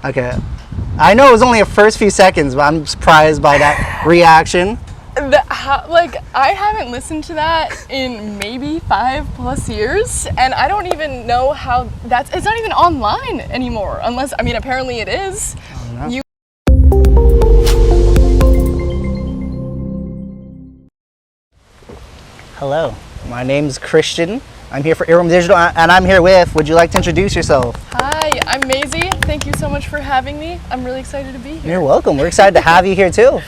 Okay. I know it was only the first few seconds, but I'm surprised by that reaction. I haven't listened to that in maybe 5+ years, and I don't even know how it's not even online anymore, unless, I mean, apparently it is. Hello, my name's Christian. I'm here for Earworm Digital, and I'm here with, would you like to introduce yourself? Hi, I'm Mazie. Thank you so much for having me. I'm really excited to be here. You're welcome. We're excited to have you here too.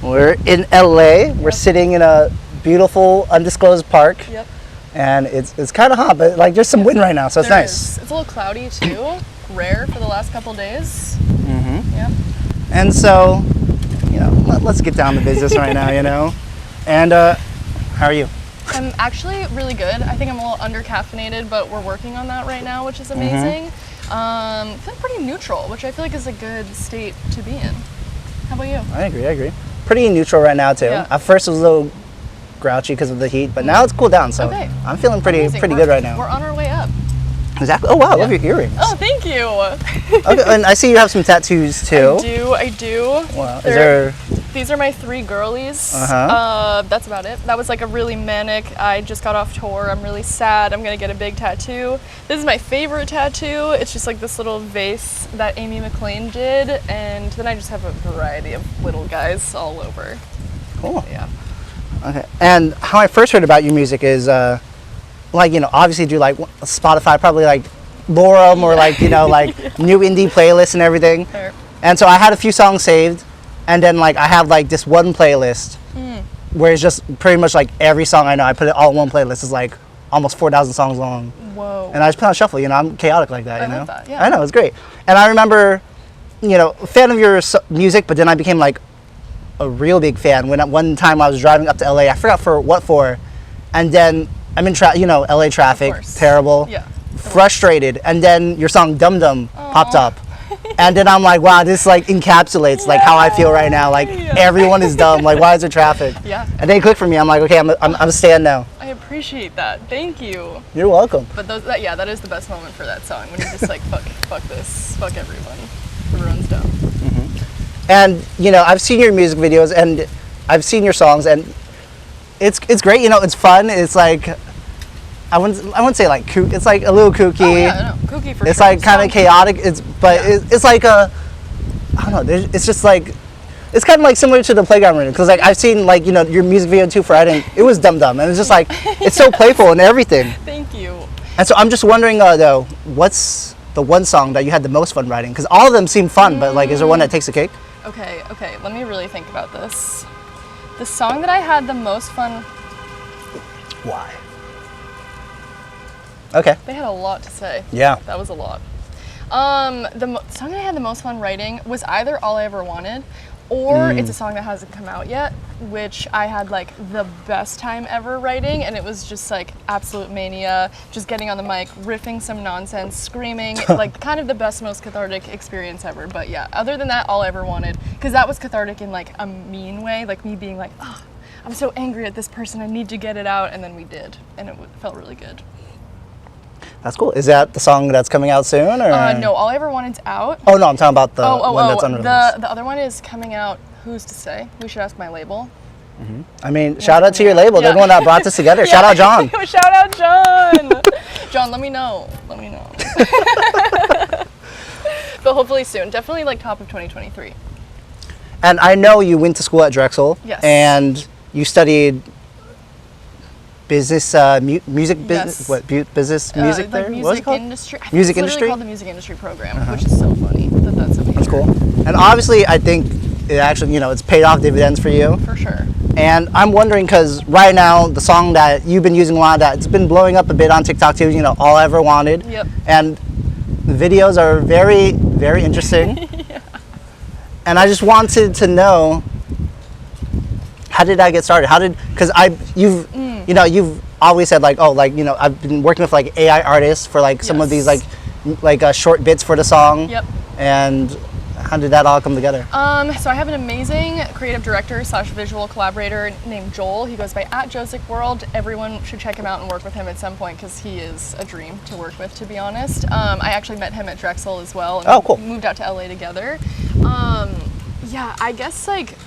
We're in LA. We're sitting in a beautiful, undisclosed park. Yep. And it's kind of hot, but like there's some wind right now, so it's nice. It's a little cloudy too. Rare for the last couple days. Mm-hmm. Yeah. And so, let's get down to business right now, And how are you? I'm actually really good. I think I'm a little under-caffeinated, but we're working on that right now, which is amazing. I feel pretty neutral, which I feel like is a good state to be in. How about you? I agree. Pretty neutral right now too. Yeah. At first it was a little grouchy because of the heat, but now it's cooled down, so I'm feling pretty good right now. We're on our way up. Exactly. Oh wow, I love your earrings. Oh, thank you. Okay, and I see you have some tattoos too. I do. Wow. These are my 3 girlies. That's about it. That was like a really manic, I just got off tour, I'm really sad, I'm gonna get a big tattoo. This is my favorite tattoo. It's just like this little vase that Amy McLean did, and then I just have a variety of little guys all over. Cool. Yeah. Okay. And how I first heard about your music is, obviously do like Spotify, probably like Earworm or like new indie playlists and everything. Fair. And so I had a few songs saved, and then like I have like this one playlist where it's just pretty much like every song I know. I put it all in one playlist. It's like almost 4,000 songs long. Whoa. And I just put on shuffle. I'm chaotic like that. I love that. Yeah. I know, it's great. And I remember, a fan of your music, but then I became like a real big fan when at one time I was driving up to LA. I forgot for, and then I'm in LA traffic, terrible, frustrated, and then your song Dum Dum popped up. And then I'm like, wow, this like encapsulates like how I feel right now. Like everyone is dumb. Like, why is there traffic? Yeah. And then it clicked for me. I'm like, okay, I'm a stand now. I appreciate that. Thank you. You're welcome. But that is the best moment for that song, when you're just like, fuck this, fuck everyone. Everyone's dumb. Mm-hmm. And I've seen your music videos and I've seen your songs, and it's great. It's fun. It's like I wouldn't say like kook. It's like a little kooky. Oh, yeah, no, kooky for it's sure. like kind of chaotic. It's like I don't know. It's just like it's kind of like similar to the Playground Rhythm, because like I've seen like your music video too for it was Dum Dum, and it's just like it's so playful and everything. Thank you. And so I'm just wondering though, what's the one song that you had the most fun writing? Because all of them seem fun, but like is there one that takes the cake? Okay. Let me really think about this. The song that I had the most fun. Why? Okay. They had a lot to say. Yeah. That was a lot. The song that I had the most fun writing was either All I Ever Wanted, or it's a song that hasn't come out yet, which I had like the best time ever writing, and it was just like absolute mania, just getting on the mic, riffing some nonsense, screaming, like kind of the best, most cathartic experience ever. But yeah, other than that, All I Ever Wanted, because that was cathartic in like a mean way, like me being like, oh, I'm so angry at this person, I need to get it out, and then we did, and it felt really good. That's cool. Is that the song that's coming out soon, or? No, All I Ever Wanted's out. Oh no, I'm talking about the one that's unreleased. The other one is coming out. Who's to say? We should ask my label. Mm-hmm. I mean, shout out to your label. They're the one that brought this together. Shout out John. Shout out John. John, let me know. But hopefully soon. Definitely like top of 2023. And I know you went to school at Drexel. Yes. And you studied business, music business. What business music there? Like What's it called? Industry. Music it's industry. Called the music industry program, which is so funny. That's amazing. That's cool. And obviously, I think it actually, it's paid off dividends for you. For sure. And I'm wondering, because right now the song that you've been using a lot, that's been blowing up a bit on TikTok too. All I Ever Wanted. Yep. And the videos are very, very interesting. Yeah. And I just wanted to know, how did I get started? Because you've always said like, I've been working with like AI artists for like some of these like short bits for the song. Yep. And How did that all come together? So I have an amazing creative director / visual collaborator named Joel. He goes by @JosicWorld. Everyone should check him out and work with him at some point because he is a dream to work with, to be honest. I actually met him at Drexel as well. And Oh, cool. we moved out to LA together. Yeah, I guess like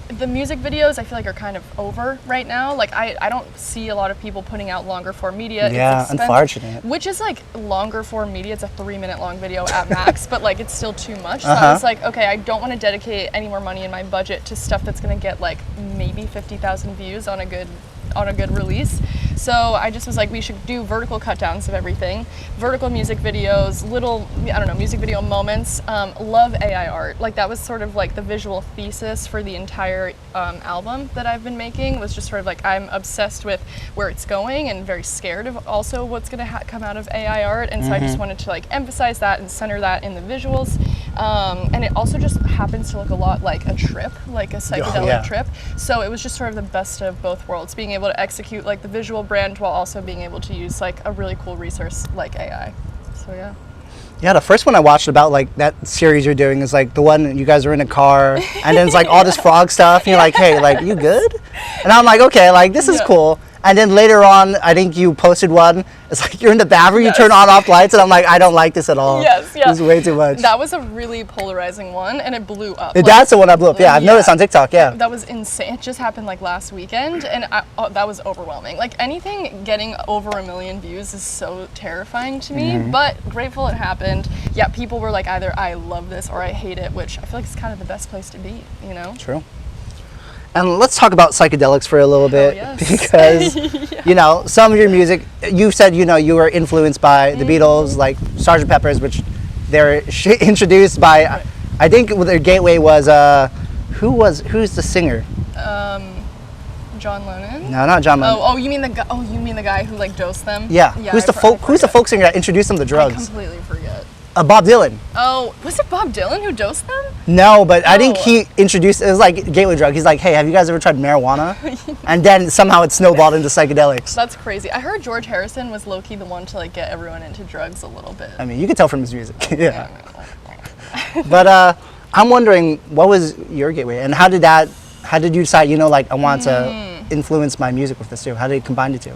the music videos I feel like are kind of over right now. Like I don't see a lot of people putting out longer form media. Yeah, It's expensive, unfortunate. which is like longer form media. It's a 3-minute long video at max, but like it's still too much. So I was like, okay, I don't want to dedicate any more money in my budget to stuff that's gonna get like maybe 50,000 views on a good release. So I just was like, we should do vertical cut downs of everything, vertical music videos, little, I don't know, music video moments. Love AI art. Like that was sort of like the visual thesis for the entire album that I've been making, was just sort of like, I'm obsessed with where it's going and very scared of also what's going to come out of AI art. And so I just wanted to like emphasize that and center that in the visuals. And it also just happens to look a lot like a trip, like a psychedelic trip. So it was just sort of the best of both worlds, being able to execute like the visual brand while also being able to use like a really cool resource like AI. So yeah. Yeah, the first one I watched about like that series you're doing is like the one you guys are in a car and then it's like all this frog stuff and you're like, hey, like you good? And I'm like, okay, like this is cool. And then later on, I think you posted one. It's like you're in the bathroom, you turn on off lights, and I'm like, I don't like this at all. Yes, yeah. This is way too much. That was a really polarizing one, and it blew up. That's the one that blew up. Yeah, I've noticed on TikTok. Yeah. That was insane. It just happened like last weekend, and that was overwhelming. Like anything getting over 1 million views is so terrifying to me, but grateful it happened. Yeah, people were like either I love this or I hate it, which I feel like is kind of the best place to be, you know? True. And let's talk about psychedelics for a little bit, because you know, some of your music, you said, you know, you were influenced by the Beatles, like Sgt. Pepper's, which they're introduced by, I think their gateway was, who's the singer? John Lennon? No, not John Lennon. Oh, you mean the guy who like dosed them? Yeah. Who's the folk singer that introduced them to drugs? I completely forget. Bob Dylan. Oh, was it Bob Dylan who dosed them? No, but I think he introduced, it was like gateway drug. He's like, hey, have you guys ever tried marijuana? And then somehow it snowballed into psychedelics. That's crazy. I heard George Harrison was low-key the one to like get everyone into drugs a little bit. I mean, you can tell from his music. Yeah. But I'm wondering, what was your gateway, and how did you decide, you know, like I want to influence my music with this too? How did it combine the two?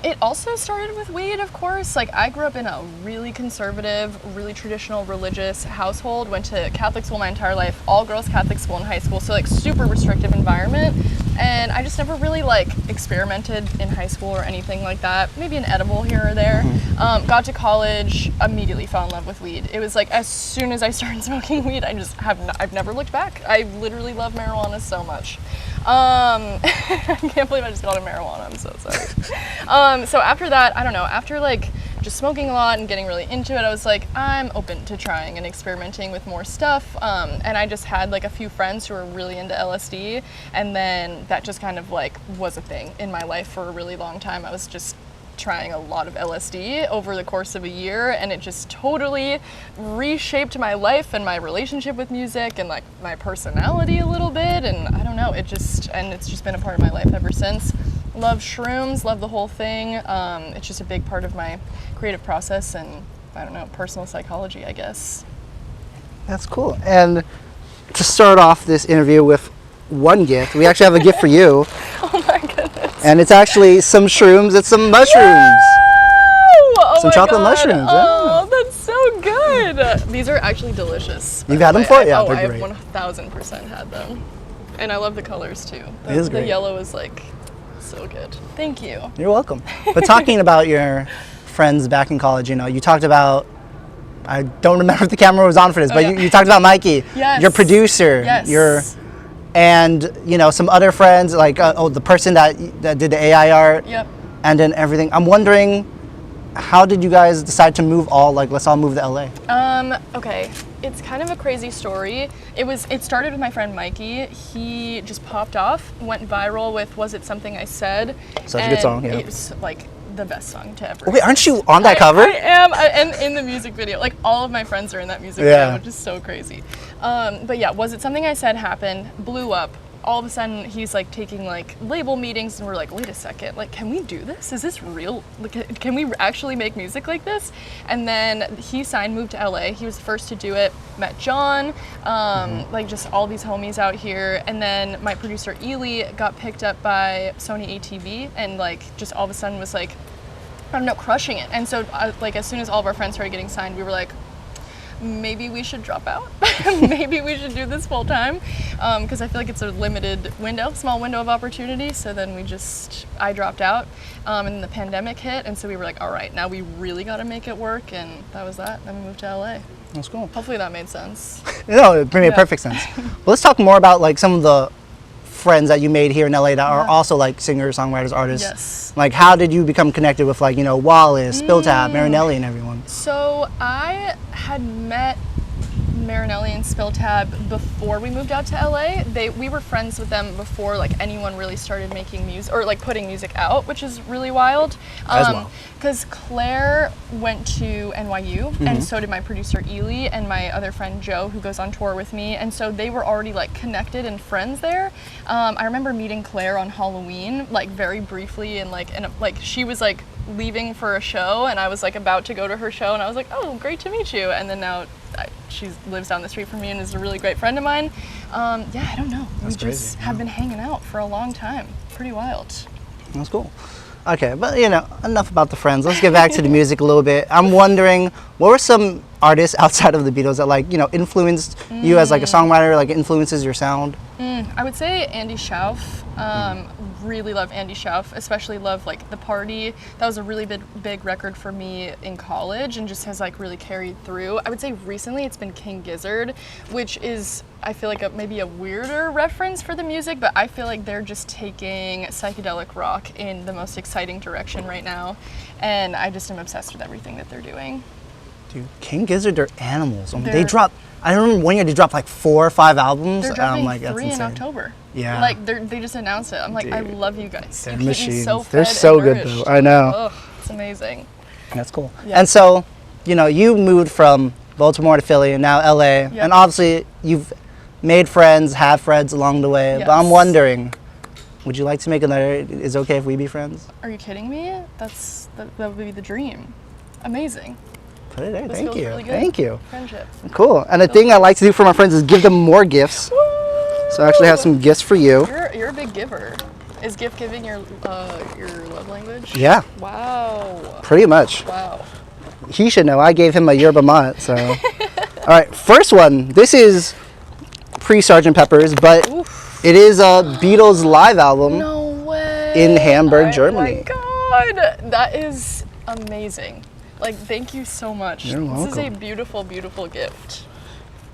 It also started with weed, of course. Like I grew up in a really conservative, really traditional religious household, went to Catholic school my entire life, all girls Catholic school in high school, so like super restrictive environment. And I just never really like experimented in high school or anything like that. Maybe an edible here or there. Got to college, immediately fell in love with weed. It was like as soon as I started smoking weed, I've never looked back. I literally love marijuana so much. I can't believe I just called it marijuana. I'm so sorry. So after that, I don't know, after like just smoking a lot and getting really into it, I was like, I'm open to trying and experimenting with more stuff. And I just had like a few friends who were really into LSD, and then that just kind of like was a thing in my life for a really long time. I was just trying a lot of LSD over the course of a year, and it just totally reshaped my life and my relationship with music and like my personality a little bit, and I don't know, it's just been a part of my life ever since. Love shrooms, love the whole thing. It's just a big part of my creative process and, I don't know, personal psychology, I guess. That's cool. And to start off this interview with one gift, we actually have a gift for you. Oh my goodness. And it's actually some shrooms. It's some mushrooms. Oh some chocolate mushrooms. Oh, that's so good. These are actually delicious. You've had them for it? Yeah, I they're great. have 1000% had them. And I love the colors too. It is great. The yellow is like so good. Thank you. You're welcome. But talking about your friends back in college, you know, you talked about, I don't remember if the camera was on for this, but you talked about Mikey, your producer, and you know, some other friends, like the person that did the AI art, and then everything. I'm wondering, how did you guys decide to move let's all move to LA? Okay, it's kind of a crazy story. It started with my friend Mikey. He just popped off, went viral with Was It Something I Said? Such a good song, yeah. It's like the best song to ever. Wait, aren't you on that cover? I am, and in the music video. Like all of my friends are in that music video, which is so crazy. But yeah, Was It Something I Said happened, blew up. all of a sudden he's like taking like label meetings, and we're like, wait a second, like, can we do this? Is this real? Like, can we actually make music like this? And then he signed, moved to LA. He was the first to do it. Met John, like just all these homies out here. And then my producer Ely got picked up by Sony ATV, and like just all of a sudden was like, I don't know, crushing it. And so like as soon as all of our friends started getting signed, we were like, maybe we should drop out. Maybe we should do this full time, because I feel like it's a limited window, small window of opportunity. So then I dropped out, and then the pandemic hit, and so we were like, all right, now we really got to make it work, and that was that. Then we moved to LA. That's cool. Hopefully that made sense. No, it made perfect sense. Well, let's talk more about like some of the friends that you made here in LA that are also like singers, songwriters, artists. Yes. Like, how did you become connected with like, you know, Wallice, Spill Tab, Marinelli, and everyone? So I had met Marinelli and Spill Tab before we moved out to LA. We were friends with them before like anyone really started making music or like putting music out, which is really wild. Because Claire went to NYU, and so did my producer Ely and my other friend Joe, who goes on tour with me, and so they were already like connected and friends there. I remember meeting Claire on Halloween, like very briefly, and like she was like leaving for a show, and I was like about to go to her show, and I was like, oh, great to meet you. And then now she lives down the street from me and is a really great friend of mine. Yeah, I don't know. That's we just have been hanging out for a long time. Pretty wild. That's cool. Okay, but you know, enough about the friends. Let's get back to the music a little bit. I'm wondering, what were some artists outside of the Beatles that like, you know, influenced you as like a songwriter, like influences your sound? I would say Andy Schauf. Really love Andy Schauf, especially love like The Party. That was a really big record for me in college, and just has like really carried through. I would say recently it's been King Gizzard, which is, I feel like maybe a weirder reference for the music, but I feel like they're just taking psychedelic rock in the most exciting direction right now, and I just am obsessed with everything that they're doing. Dude, King Gizzard are animals. I mean, they dropped, I remember one year they dropped like 4 or 5 albums. They're dropping like, 3 in October. Yeah. Like they just announced it. I'm like, dude, I love you guys. They're you keep me so fed They're so good though. I know. Ugh, it's amazing. That's cool. Yeah. And so, you know, you moved from Baltimore to Philly and now LA, and obviously you've made friends, have friends along the way. Yes. But I'm wondering, would you like to make another Is It Okay If We Be Friends? Are you kidding me? That would be the dream. Amazing. Put it there. This Thank you. Really good. Thank you. Friendship. Cool. And the thing I like to do for my friends is give them more gifts. So I actually have some gifts for you. You're a big giver. Is gift giving your love language? Yeah. Wow. Pretty much. Wow. He should know. I gave him a yerba mate. So. All right. First one. This is pre-Sgt. Pepper's, but it is a Beatles live album. No way. In Hamburg, Germany. Oh my God. That is amazing. Like, thank you so much. You're welcome. This is a beautiful, beautiful gift.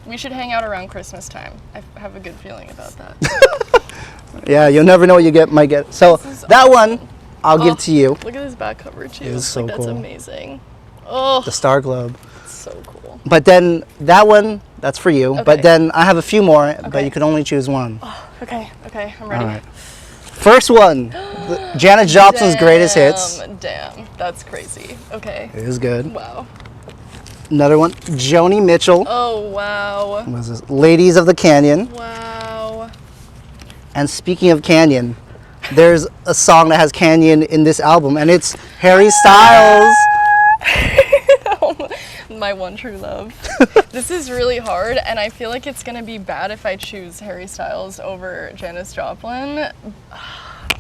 We should hang out around Christmas time. I have a good feeling about that. Yeah, you'll never know what you might get. So that one, I'll give to you. Look at this back cover too. It is so that's cool. amazing. Oh, The Star Globe. so cool. But then that one, that's for you. Okay. But then I have a few more, but you can only choose one. Oh, okay, I'm ready. All right. First one, Janis Joplin's Greatest Hits. Damn, that's crazy. Okay. It is good. Wow. Another one, Joni Mitchell. Oh, wow. What was this? Ladies of the Canyon. Wow. And speaking of Canyon, there's a song that has Canyon in this album, and it's Harry Styles. My one true love. This is really hard, and I feel like it's gonna be bad if I choose Harry Styles over Janis Joplin.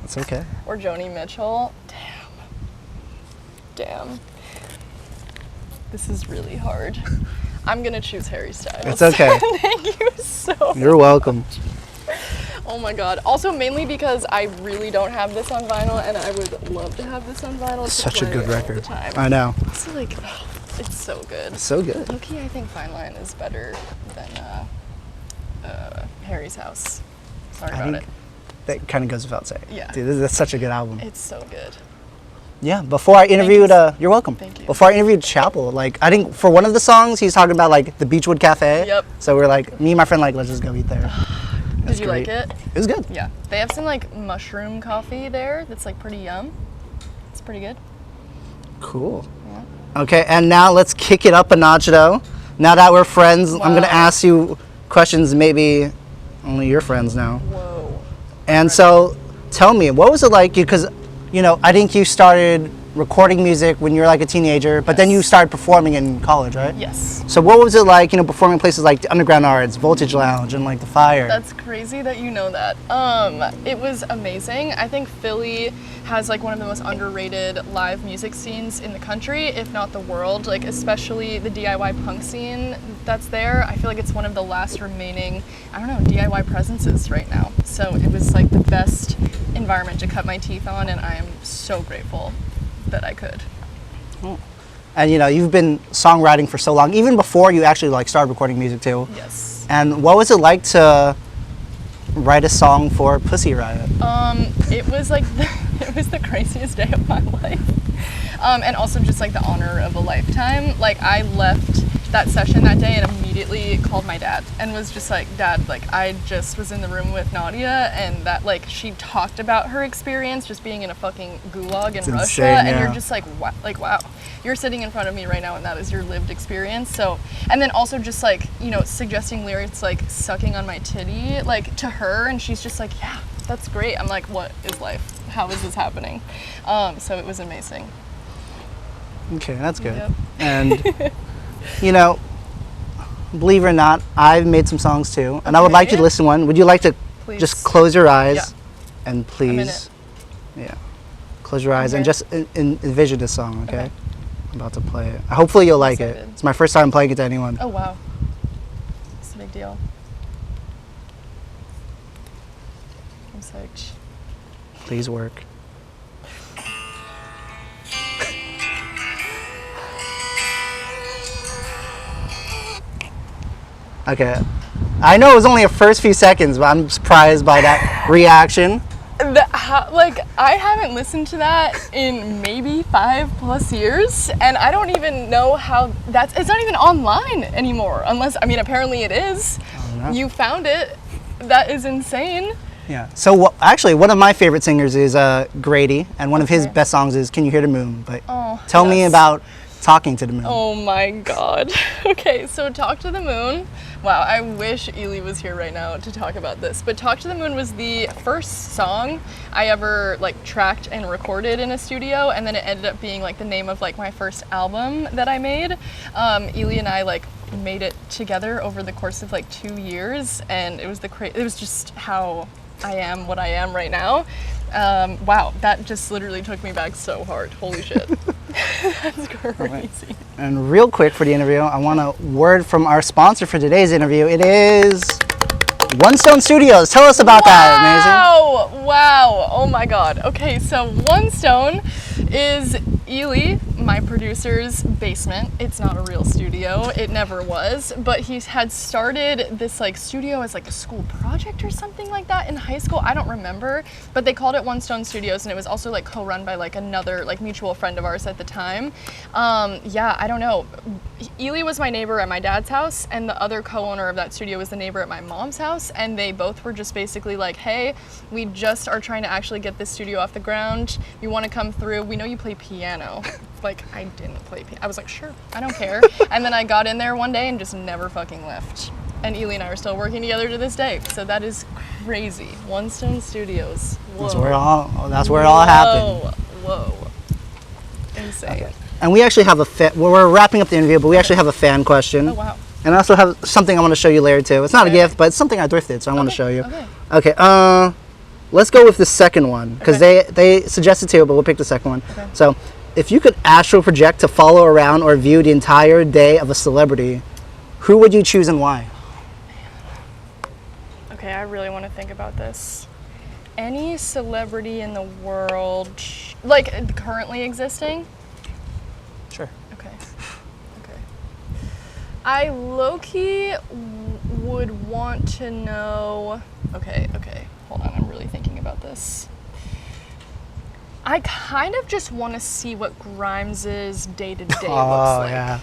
That's okay. Or Joni Mitchell. Damn. This is really hard. I'm gonna choose Harry Styles. It's okay. Thank you so You're welcome. Oh my God. Also, mainly because I really don't have this on vinyl, and I would love to have this on vinyl. Such a good record. All the time. I know. Also, like, it's so good. So good. Low-key, I think Fine Line is better than Harry's House. Sorry about it. That kind of goes without saying. Yeah. Dude, that's such a good album. It's so good. Yeah, before I interviewed, you're welcome. Thank you. Before I interviewed Chappell, like, I think for one of the songs, he's talking about, like, the Beechwood Cafe. Yep. So we're like, me and my friend, like, let's just go eat there. Did you like it? It was good. Yeah. They have some, like, mushroom coffee there that's, like, pretty yum. It's pretty good. Cool. Yeah. Okay, and now let's kick it up a notch, though. Now that we're friends, I'm going to ask you questions maybe only your friends now. Whoa. And so, tell me, what was it like? Because, you know, I think you started recording music when you were like a teenager, but then you started performing in college, right? Yes. So what was it like, you know, performing places like the Underground Arts, Voltage Lounge, and like the Fire? That's crazy that you know that. It was amazing. I think Philly has like one of the most underrated live music scenes in the country, if not the world, like especially the DIY punk scene that's there. I feel like it's one of the last remaining, I don't know, DIY presences right now. So it was like the best environment to cut my teeth on, and I am so grateful that I could. And you know, you've been songwriting for so long, even before you actually like started recording music too. Yes. And what was it like to write a song for Pussy Riot? It was like it was the craziest day of my life. And also just like the honor of a lifetime. Like I left that session that day and immediately called my dad and was just like, Dad, like I just was in the room with Nadia, and that like she talked about her experience just being in a fucking gulag in Russia, and you're just like, what? Like, wow, you're sitting in front of me right now and that is your lived experience. So, and then also just like, you know, suggesting lyrics like sucking on my titty, like to her, and she's just like, yeah, that's great. I'm like, what is life? How is this happening? So it was amazing. Okay, that's good. Yep. And you know, believe it or not, I've made some songs too, and I would like you to listen to one. Would you like to just close your eyes and please, close your eyes and just envision this song, okay? I'm about to play it. Hopefully you'll like it. It's my first time playing it to anyone. Oh wow, it's a big deal. I'm psyched. Please work. Okay, I know it was only the first few seconds, but I'm surprised by that reaction. Like, I haven't listened to that in maybe 5+ years, and I don't even know how it's not even online anymore, unless, I mean, apparently it is. You found it. That is insane. Yeah, so actually, one of my favorite singers is Grady, and one of his best songs is Can You Hear the Moon? But tell me about Talking to the Moon. Oh my God. Okay, so Talk to the Moon. Wow, I wish Ely was here right now to talk about this. But Talk to the Moon was the first song I ever like tracked and recorded in a studio, and then it ended up being like the name of like my first album that I made. Ely and I like made it together over the course of like 2 years, and it was it was just how I am what I am right now. Wow, that just literally took me back so hard. Holy shit. That's crazy. Right. And real quick for the interview, I want a word from our sponsor for today's interview. It is One Stone Studios. Tell us about that, Mazie. Wow. Oh my God. Okay, so One Stone is Ely, my producer's basement. It's not a real studio. It never was. But he had started this like studio as like a school project or something like that in high school. I don't remember. But they called it One Stone Studios, and it was also like co-run by like another like mutual friend of ours at the time. Yeah, I don't know. Ely was my neighbor at my dad's house, and the other co-owner of that studio was the neighbor at my mom's house, and they both were just basically like, hey, we just are trying to actually get this studio off the ground. You want to come through? We know you play piano. Like, I didn't play piano. I was like, sure, I don't care. And then I got in there one day and just never fucking left. And Ely and I are still working together to this day. So that is crazy. One Stone Studios. Whoa. That's where it all happened. Whoa. Insane. Okay. And we actually have we're wrapping up the interview, but we actually have a fan question. Oh, wow. And I also have something I want to show you later too. It's not a gift, but it's something I thrifted, so I want to show you. Okay, let's go with the second one, because they suggested two, but we'll pick the second one. Okay. So, if you could astral project to follow around or view the entire day of a celebrity, who would you choose and why? Okay, I really want to think about this. Any celebrity in the world, like currently existing? Sure. Okay. I low-key would want to know. Okay. Hold on, I'm really thinking about this. I kind of just want to see what Grimes's day-to-day looks like. Yeah.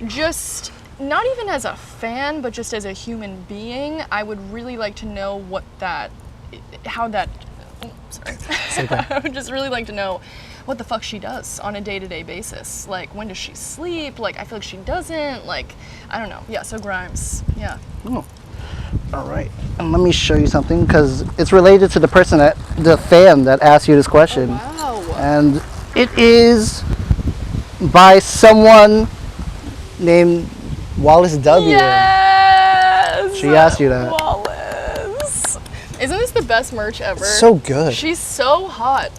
Just not even as a fan, but just as a human being, I would really like to know I would just really like to know what the fuck she does on a day-to-day basis. Like, when does she sleep? Like, I feel like she doesn't. Like, I don't know. Yeah, so Grimes. Yeah. Oh. All right, and let me show you something because it's related to the fan that asked you this question. Wow. And it is by someone named Wallice W. Yes. She asked you that. Wallice. Isn't this the best merch ever? So good. She's so hot.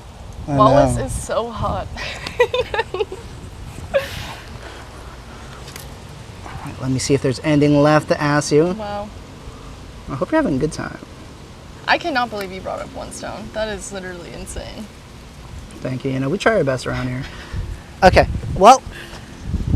I Wallice know. is so hot. Let me see if there's anything left to ask you. Wow. I hope you're having a good time. I cannot believe you brought up One Stone. That is literally insane. Thank you. You know, we try our best around here. Okay, well,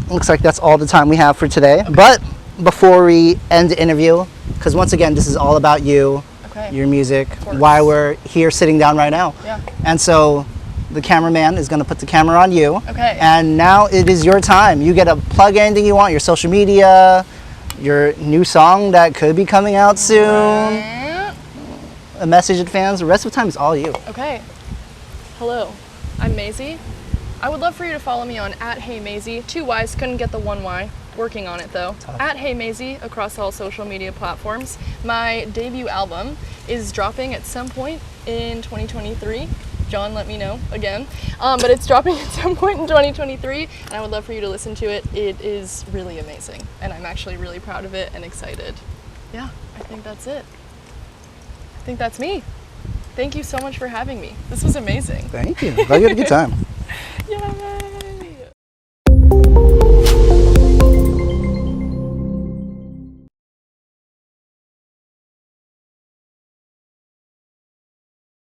looks like that's all the time we have for today. Okay. But before we end the interview, because once again, this is all about you, okay, your music, why we're here sitting down right now. Yeah. And so the cameraman is going to put the camera on you. Okay. And now it is your time. You get to plug anything you want, your social media, your new song that could be coming out soon, right. A message to fans. The rest of the time is all you. Okay. Hello, I'm Mazie. I would love for you to follow me on @HeyMazie. 2 Y's, couldn't get the 1 Y. Working on it though. Tough. @HeyMazie across all social media platforms. My debut album is dropping at some point in 2023. John, let me know again. But it's dropping at some point in 2023, and I would love for you to listen to it. It is really amazing, and I'm actually really proud of it and excited. Yeah, I think that's it. I think that's me. Thank you so much for having me. This was amazing. Thank you. Glad you had a good time. Yay!